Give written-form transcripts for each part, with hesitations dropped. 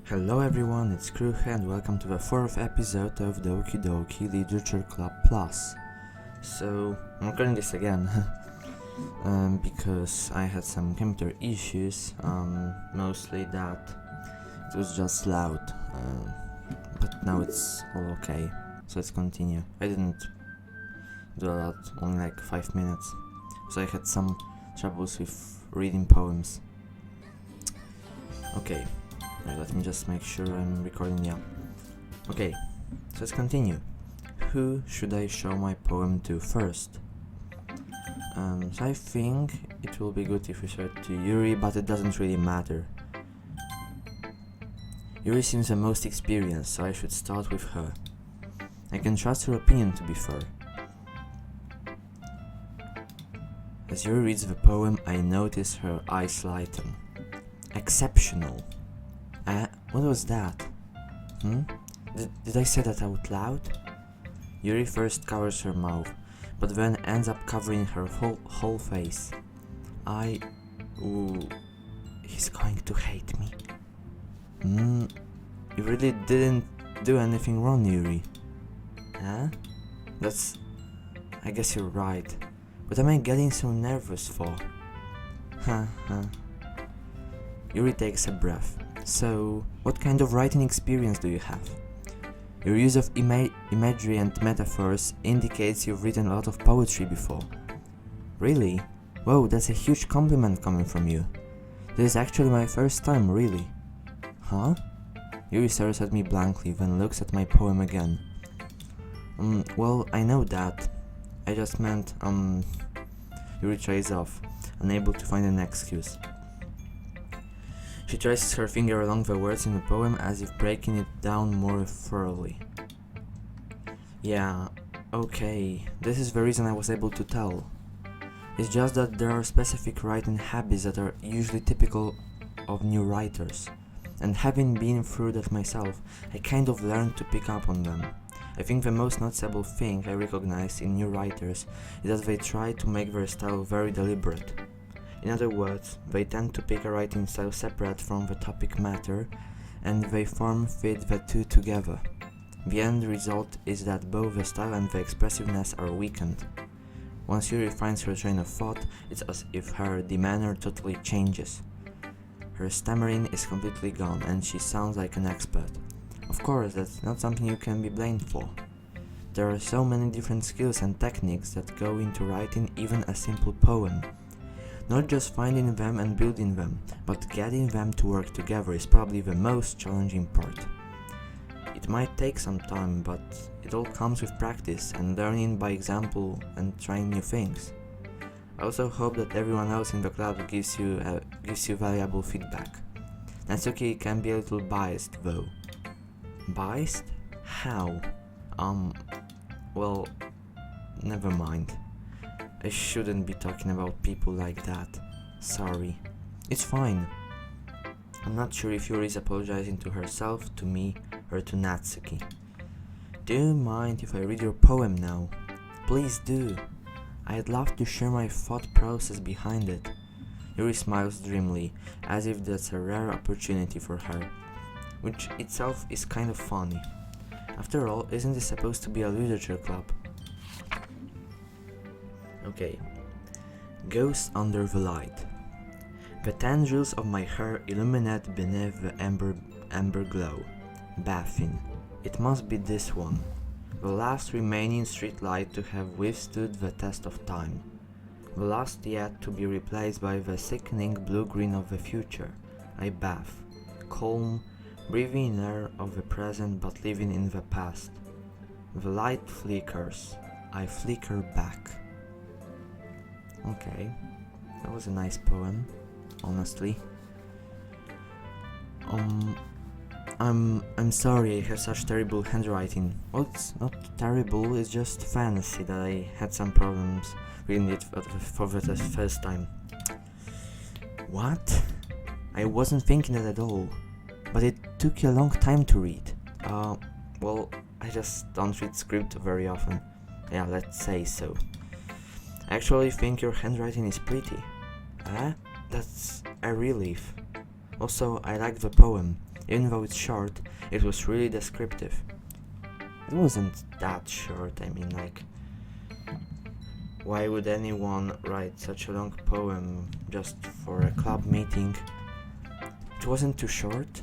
Hello everyone, it's Kruche and welcome to the 4th episode of Doki Literature Club Plus. So, I'm recording this again because I had some computer issues, mostly that it was just loud, but now it's all okay, so let's continue. I didn't do a lot, only like 5 minutes, so I had some troubles with reading poems. Okay. Let me just make sure I'm recording, yeah. Okay, so let's continue. Who should I show my poem to first? So I think it will be good if we show it to Yuri, but it doesn't really matter. Yuri seems the most experienced, so I should start with her. I can trust her opinion, to be fair. As Yuri reads the poem, I notice her eyes lighten. Exceptional. What was that? Did I say that out loud? Yuri first covers her mouth, but then ends up covering her whole face. He's going to hate me. You really didn't do anything wrong, Yuri. Huh? I guess you're right. What am I getting so nervous for? Yuri takes a breath. So, what kind of writing experience do you have? Your use of imagery and metaphors indicates you've written a lot of poetry before. Really? Whoa, that's a huge compliment coming from you. This is actually my first time, really. Huh? Yuri stares at me blankly, then looks at my poem again. Well, I know that. I just meant, Yuri trails off, unable to find an excuse. She traces her finger along the words in the poem as if breaking it down more thoroughly. Yeah, okay, this is the reason I was able to tell. It's just that there are specific writing habits that are usually typical of new writers, and having been through that myself, I kind of learned to pick up on them. I think the most noticeable thing I recognize in new writers is that they try to make their style very deliberate. In other words, they tend to pick a writing style separate from the topic matter, and they fit the two together. The end result is that both the style and the expressiveness are weakened. Once Yuri finds her train of thought, it's as if her demeanor totally changes. Her stammering is completely gone, and she sounds like an expert. Of course, that's not something you can be blamed for. There are so many different skills and techniques that go into writing even a simple poem. Not just finding them and building them, but getting them to work together is probably the most challenging part. It might take some time, but it all comes with practice and learning by example and trying new things. I also hope that everyone else in the club gives you valuable feedback. Natsuki can be a little biased though. Biased? How? Well, never mind. I shouldn't be talking about people like that. Sorry. It's fine. I'm not sure if Yuri is apologizing to herself, to me, or to Natsuki. Do you mind if I read your poem now? Please do. I'd love to share my thought process behind it. Yuri smiles dreamily, as if that's a rare opportunity for her, which itself is kind of funny. After all, isn't this supposed to be a literature club? Okay. Ghost under the light. The tendrils of my hair illuminate beneath the amber glow. Bathing. It must be this one. The last remaining street light to have withstood the test of time. The last yet to be replaced by the sickening blue-green of the future. I bath. Calm, breathing air of the present but living in the past. The light flickers. I flicker back. Okay, that was a nice poem, honestly. I'm sorry I have such terrible handwriting. Well, it's not terrible, it's just fancy that I had some problems reading it for the first time. What? I wasn't thinking that at all, but it took you a long time to read. Well, I just don't read script very often. Yeah, let's say so. I actually think your handwriting is pretty. That's a relief. Also, I liked the poem. Even though it's short, it was really descriptive. It wasn't that short, I mean, like, why would anyone write such a long poem just for a club meeting? It wasn't too short.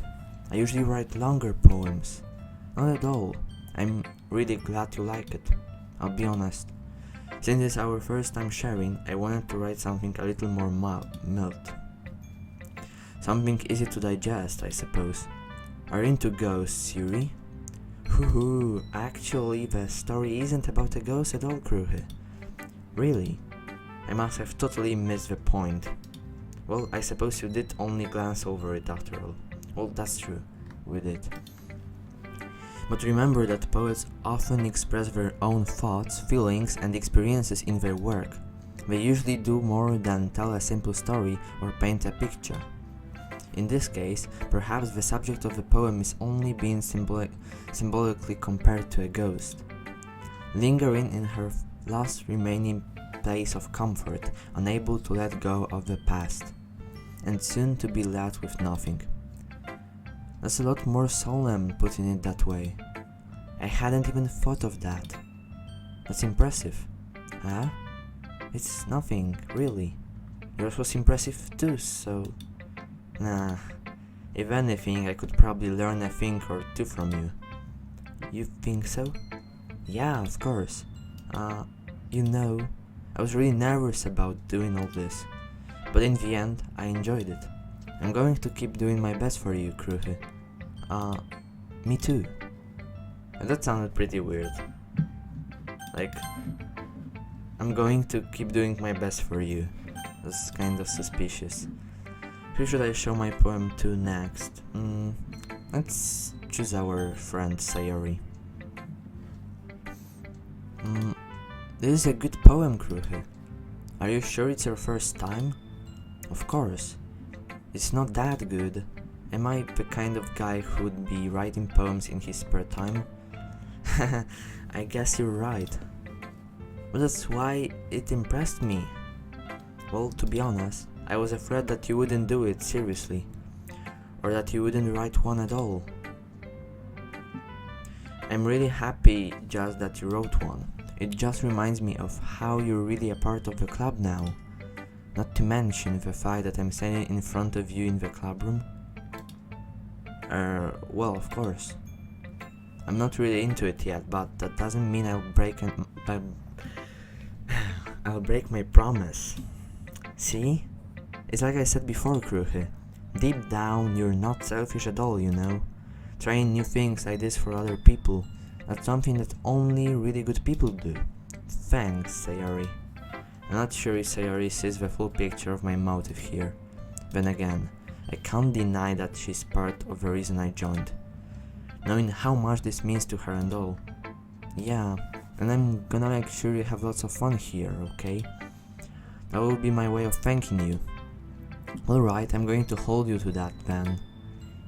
I usually write longer poems. Not at all. I'm really glad you like it. I'll be honest. Since it's our first time sharing, I wanted to write something a little more mild. Something easy to digest, I suppose. Are you into ghosts, Yuri? Hoo, actually the story isn't about a ghost at all, Kruhe. Really? I must have totally missed the point. Well, I suppose you did only glance over it after all. Well, that's true, we did. But remember that poets often express their own thoughts, feelings and experiences in their work. They usually do more than tell a simple story or paint a picture. In this case, perhaps the subject of the poem is only being symbolically compared to a ghost, lingering in her last remaining place of comfort, unable to let go of the past, and soon to be left with nothing. That's a lot more solemn putting it that way. I hadn't even thought of that. That's impressive. Huh? It's nothing, really. Yours was impressive too, so... Nah. If anything, I could probably learn a thing or two from you. You think so? Yeah, of course. You know, I was really nervous about doing all this. But in the end, I enjoyed it. I'm going to keep doing my best for you, Kruhe. Me too. That sounded pretty weird. Like, I'm going to keep doing my best for you. That's kind of suspicious. Who should I show my poem to next? Let's choose our friend Sayori. This is a good poem, Kruhe. Are you sure it's your first time? Of course. It's not that good. Am I the kind of guy who'd be writing poems in his spare time? I guess you're right. But that's why it impressed me. Well, to be honest, I was afraid that you wouldn't do it seriously, or that you wouldn't write one at all. I'm really happy just that you wrote one. It just reminds me of how you're really a part of the club now. Not to mention the fact that I'm standing in front of you in the club room. Well, of course. I'm not really into it yet, but that doesn't mean I'll break my promise. See? It's like I said before, Kruhe. Deep down, you're not selfish at all, you know? Trying new things like this for other people. That's something that only really good people do. Thanks, Sayori. I'm not sure if Sayori sees the full picture of my motive here. Then again, I can't deny that she's part of the reason I joined. Knowing how much this means to her and all. Yeah, and I'm gonna make sure you have lots of fun here, okay? That will be my way of thanking you. Alright, I'm going to hold you to that then.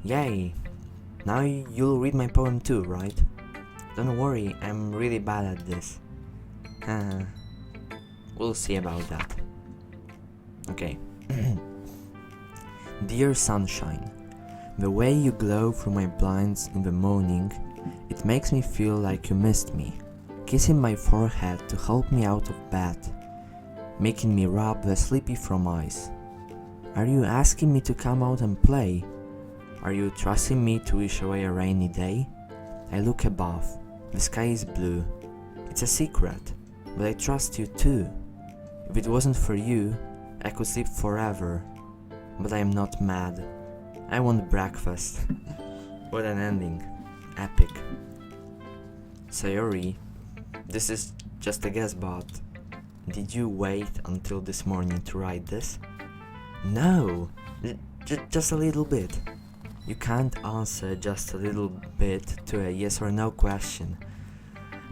Yay! Now you'll read my poem too, right? Don't worry, I'm really bad at this. We'll see about that. Okay. Dear sunshine, the way you glow through my blinds in the morning, it makes me feel like you missed me, kissing my forehead to help me out of bed, making me rub the sleepy from eyes. Are you asking me to come out and play? Are you trusting me to wish away a rainy day? I look above. The sky is blue. It's a secret, but I trust you too. If it wasn't for you, I could sleep forever. But I am not mad. I want breakfast. What an ending. Epic. Sayori, this is just a guess, but did you wait until this morning to write this? No, just a little bit. You can't answer just a little bit to a yes or no question.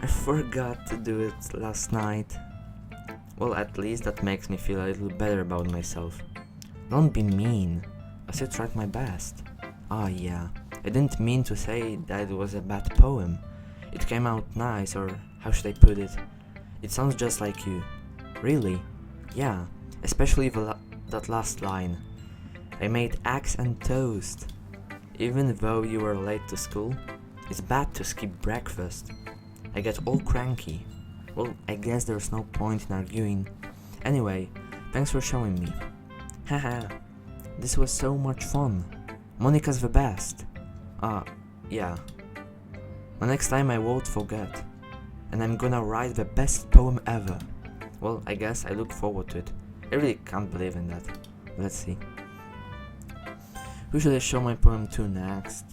I forgot to do it last night. Well, at least that makes me feel a little better about myself. Don't be mean. I still tried my best. Ah, yeah. I didn't mean to say that it was a bad poem. It came out nice, or how should I put it? It sounds just like you. Really? Yeah, especially that last line. I made eggs and toast. Even though you were late to school, it's bad to skip breakfast. I get all cranky. Well, I guess there's no point in arguing. Anyway, thanks for showing me. Haha, this was so much fun. Monica's the best. Yeah. But next time I won't forget. And I'm gonna write the best poem ever. Well, I guess I look forward to it. I really can't believe in that. Let's see. Who should I show my poem to next?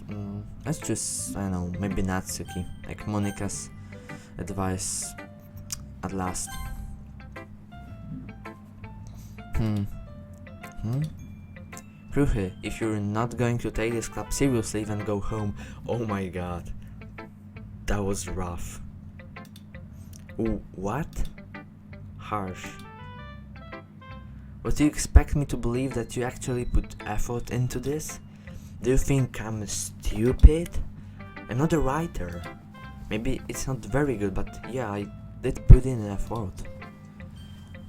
Let's just, I don't know, maybe Natsuki. Like Monica's advice at last. Ruhe, if you're not going to take this club seriously, then go home. Oh my god. That was rough. Ooh, what? Harsh. But do you expect me to believe that you actually put effort into this? Do you think I'm stupid? I'm not a writer. Maybe it's not very good, but yeah, I did put in effort.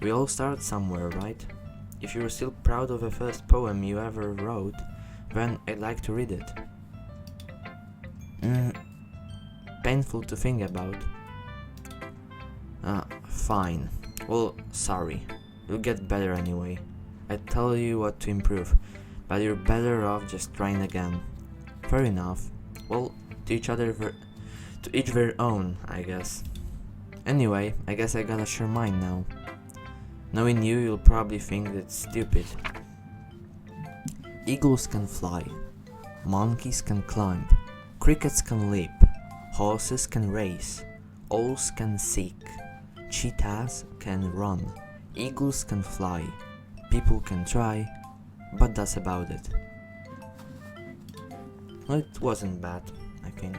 We all start somewhere, right? If you're still proud of the first poem you ever wrote, then I'd like to read it. Painful to think about. Fine. Well, sorry. You'll get better anyway. I tell you what to improve, but you're better off just trying again. Fair enough. Well, to each their own, I guess. Anyway, I guess I gotta share mine now. Knowing you, you'll probably think it's stupid. Eagles can fly. Monkeys can climb. Crickets can leap. Horses can race. Owls can seek. Cheetahs can run. Eagles can fly. People can try. But that's about it. Well, it wasn't bad, I think.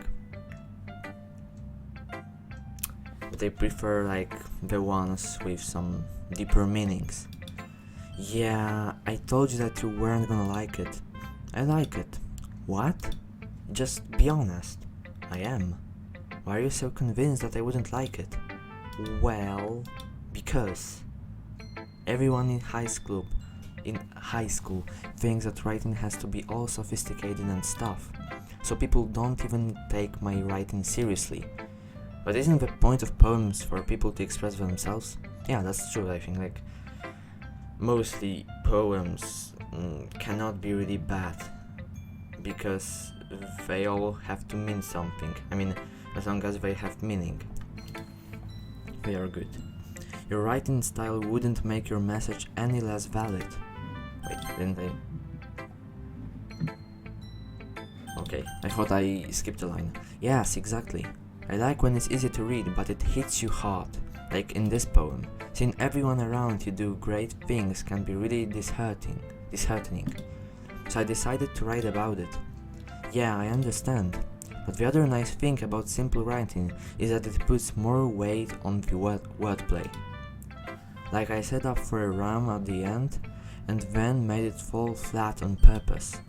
But I prefer like the ones with some deeper meanings. Yeah, I told you that you weren't gonna like it. I like it. What? Just be honest. I am. Why are you so convinced that I wouldn't like it? Well, because everyone in high school thinks that writing has to be all sophisticated and stuff, so people don't even take my writing seriously. But isn't the point of poems for people to express themselves? Yeah, that's true. I think like mostly poems cannot be really bad because they all have to mean something. I mean, as long as they have meaning, they are good. Your writing style wouldn't make your message any less valid. Wait, didn't I? Okay, I thought I skipped a line. Yes, exactly. I like when it's easy to read, but it hits you hard. Like in this poem, seeing everyone around you do great things can be really disheartening. So I decided to write about it. Yeah, I understand. But the other nice thing about simple writing is that it puts more weight on the wordplay. Like I set up for a rhyme at the end and then made it fall flat on purpose.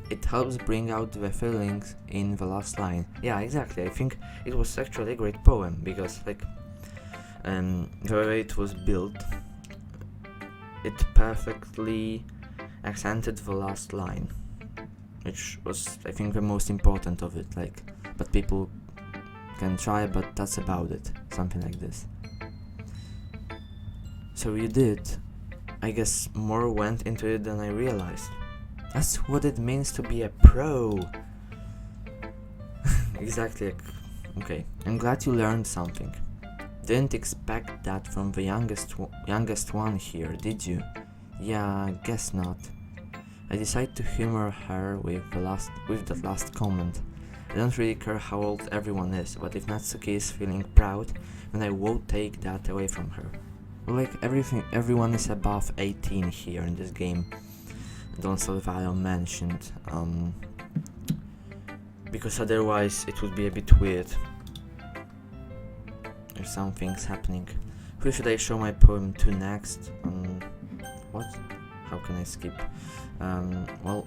It helps bring out the feelings in the last line. Yeah, exactly. I think it was actually a great poem because like the way it was built, it perfectly accented the last line, which was, I think, the most important of it. Like, but people can try, but that's about it. Something like this. So you did. I guess more went into it than I realized. That's what it means to be a pro. Exactly. Okay, I'm glad you learned something. Didn't expect that from the youngest one here, did you? Yeah, I guess not. I decided to humor her with that last comment. I don't really care how old everyone is, but if Natsuki is feeling proud, then I won't take that away from her. Well, like everyone is above 18 here in this game. Don Salvador mentioned, because otherwise it would be a bit weird if something's happening. Who should I show my poem to next? What? How can I skip? Well,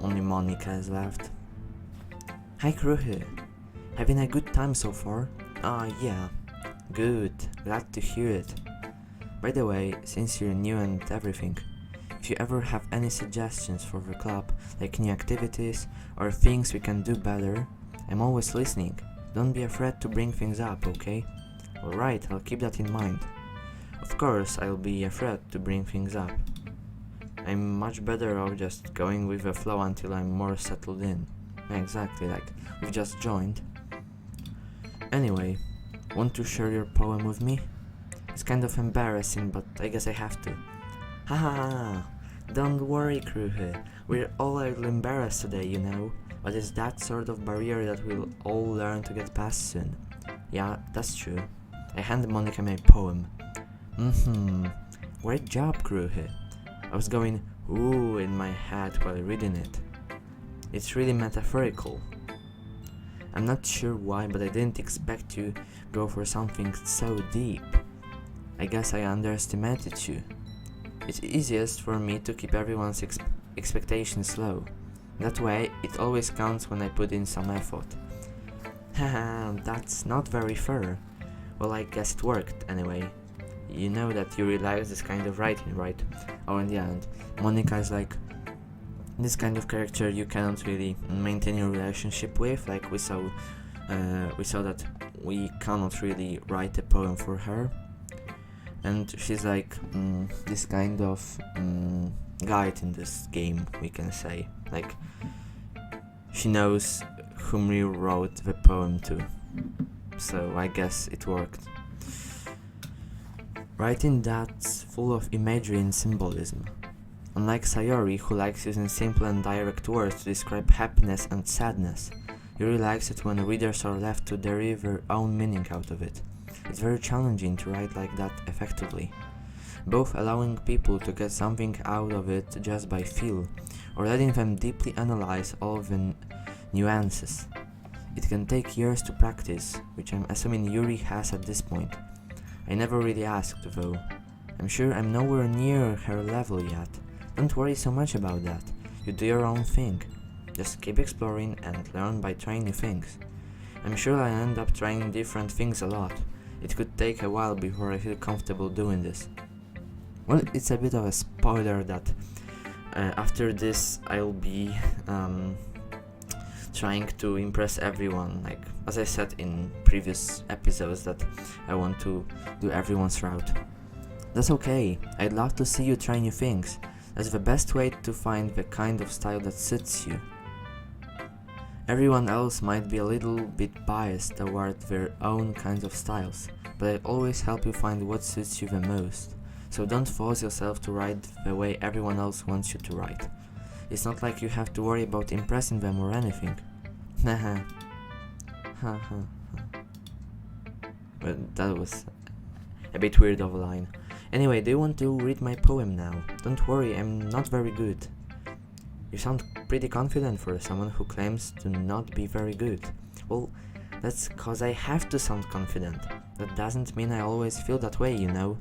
only Monica is left. Hi Kruhe, having a good time so far? Yeah, good, glad to hear it. By the way, since you're new and everything, If you ever have any suggestions for the club, like new activities or things we can do better, I'm always listening. Don't be afraid to bring things up, okay? Alright, I'll keep that in mind. Of course, I'll be afraid to bring things up. I'm much better off just going with the flow until I'm more settled in. Exactly, like we've just joined. Anyway, want to share your poem with me? It's kind of embarrassing, but I guess I have to. Haha, don't worry, Kruhe. We're all a little embarrassed today, you know. But it's that sort of barrier that we'll all learn to get past soon. Yeah, that's true. I handed Monica my poem. Great job, Kruhe. I was going ooh in my head while reading it. It's really metaphorical. I'm not sure why, but I didn't expect you to go for something so deep. I guess I underestimated you. It's easiest for me to keep everyone's expectations low. That way, it always counts when I put in some effort. Haha, that's not very fair. Well, I guess it worked anyway. You know that you realize this kind of writing, right? Oh, in the end, Monica is like this kind of character you cannot really maintain your relationship with. Like we saw that we cannot really write a poem for her, and she's like this kind of guide in this game, we can say. Like she knows whom you wrote the poem to, so I guess it worked. Writing that's full of imagery and symbolism. Unlike Sayori, who likes using simple and direct words to describe happiness and sadness, Yuri likes it when readers are left to derive their own meaning out of it. It's very challenging to write like that effectively, both allowing people to get something out of it just by feel, or letting them deeply analyze all of the nuances. It can take years to practice, which I'm assuming Yuri has at this point. I never really asked though. I'm sure I'm nowhere near her level yet. Don't worry so much about that. You do your own thing. Just keep exploring and learn by trying new things. I'm sure I'll end up trying different things a lot. It could take a while before I feel comfortable doing this. Well, it's a bit of a spoiler that after this I'll be trying to impress everyone. Like as I said in previous episodes, that I want to do everyone's route. That's okay. I'd love to see you try new things. That's the best way to find the kind of style that suits you. Everyone else might be a little bit biased toward their own kinds of styles, but I always help you find what suits you the most. So don't force yourself to write the way everyone else wants you to write. It's not like you have to worry about impressing them or anything. Haha. But that was a bit weird of a line. Anyway, do you want to read my poem now? Don't worry, I'm not very good. You sound pretty confident for someone who claims to not be very good. Well, that's cause I have to sound confident. That doesn't mean I always feel that way, you know.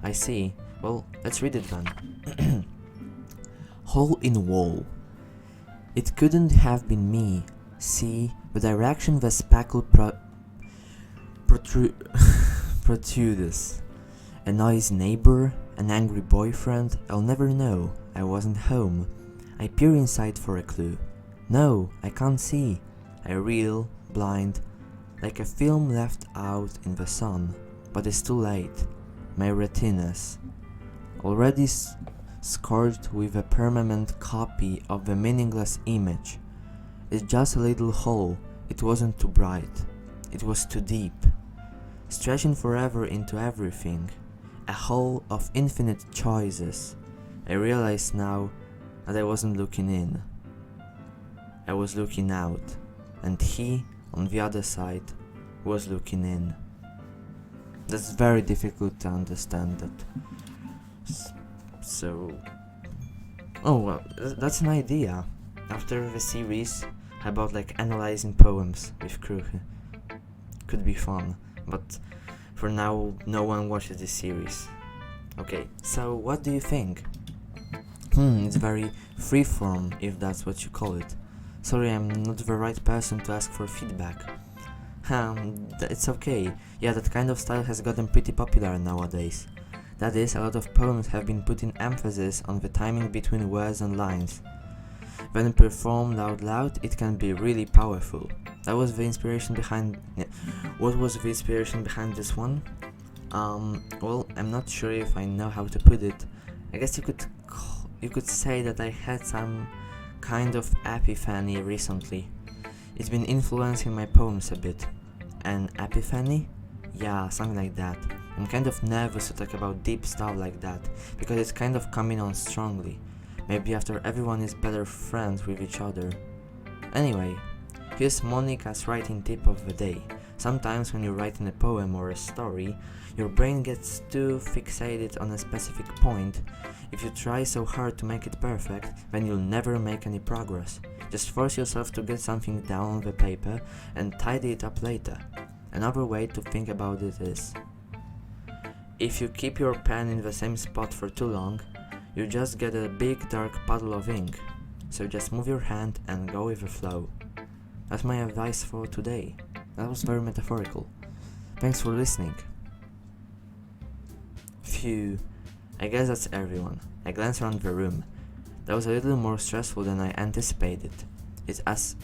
I see. Well, let's read it then. Hole in wall. It couldn't have been me. See, the direction the spackle protrudes. A noisy neighbor, an angry boyfriend, I'll never know. I wasn't home. I peer inside for a clue. No, I can't see. I reel, blind, like a film left out in the sun. But it's too late. My retinas, already scorched with a permanent copy of the meaningless image. It's just a little hole. It wasn't too bright. It was too deep, stretching forever into everything. A hole of infinite choices. I realize now that I wasn't looking in. I was looking out, and he, on the other side, was looking in. That's very difficult to understand that. So... Oh, well, that's an idea. After the series about like analyzing poems with Kruhe. Could be fun, but for now no one watches this series. Okay, so what do you think? It's very freeform, if that's what you call it. Sorry, I'm not the right person to ask for feedback. It's okay. Yeah, that kind of style has gotten pretty popular nowadays. That is, a lot of poems have been putting emphasis on the timing between words and lines. When performed out loud, it can be really powerful. That was the inspiration behind. What was the inspiration behind this one? Well, I'm not sure if I know how to put it. I guess you could say that I had some kind of epiphany recently. It's been influencing my poems a bit. An epiphany? Yeah, something like that. I'm kind of nervous to talk about deep stuff like that, because it's kind of coming on strongly. Maybe after everyone is better friends with each other. Anyway, here's Monica's writing tip of the day. Sometimes when you're writing a poem or a story, your brain gets too fixated on a specific point. If you try so hard to make it perfect, then you'll never make any progress. Just force yourself to get something down on the paper and tidy it up later. Another way to think about it is, if you keep your pen in the same spot for too long, you just get a big dark puddle of ink. So just move your hand and go with the flow. That's my advice for today. That was very metaphorical. Thanks for listening. Phew, I guess that's everyone. I glanced around the room. That was a little more stressful than I anticipated. It's as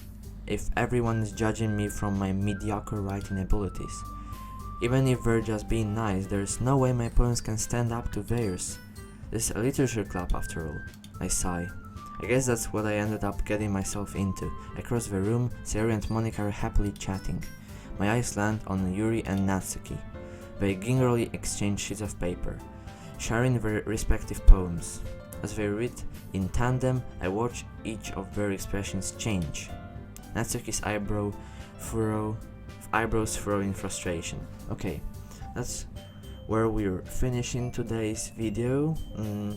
if everyone is judging me from my mediocre writing abilities. Even if they're just being nice, there's no way my poems can stand up to theirs. This is a literature club after all. I sigh. I guess that's what I ended up getting myself into. Across the room, Sayori and Monica are happily chatting. My eyes land on Yuri and Natsuki. They gingerly exchange sheets of paper, sharing their respective poems. As they read in tandem, I watch each of their expressions change. Natsuki's eyebrows furrow in frustration. Okay, that's where we're finishing today's video,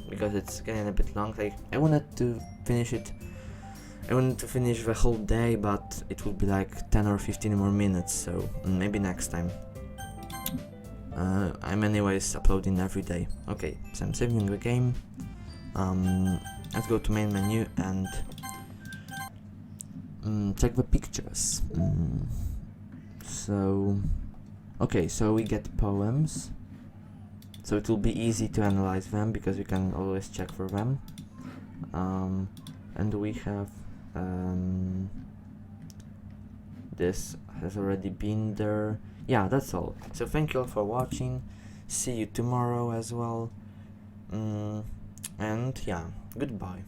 because it's getting a bit long. Like, I wanted to finish the whole day, but it would be like 10 or 15 more minutes, so maybe next time. I'm anyways uploading every day. Okay, so I'm saving the game. Let's go to main menu and check the pictures. So we get poems. So it will be easy to analyze them because we can always check for them. And we have this has already been there. Yeah, that's all. So thank you all for watching. See you tomorrow as well. And yeah, goodbye.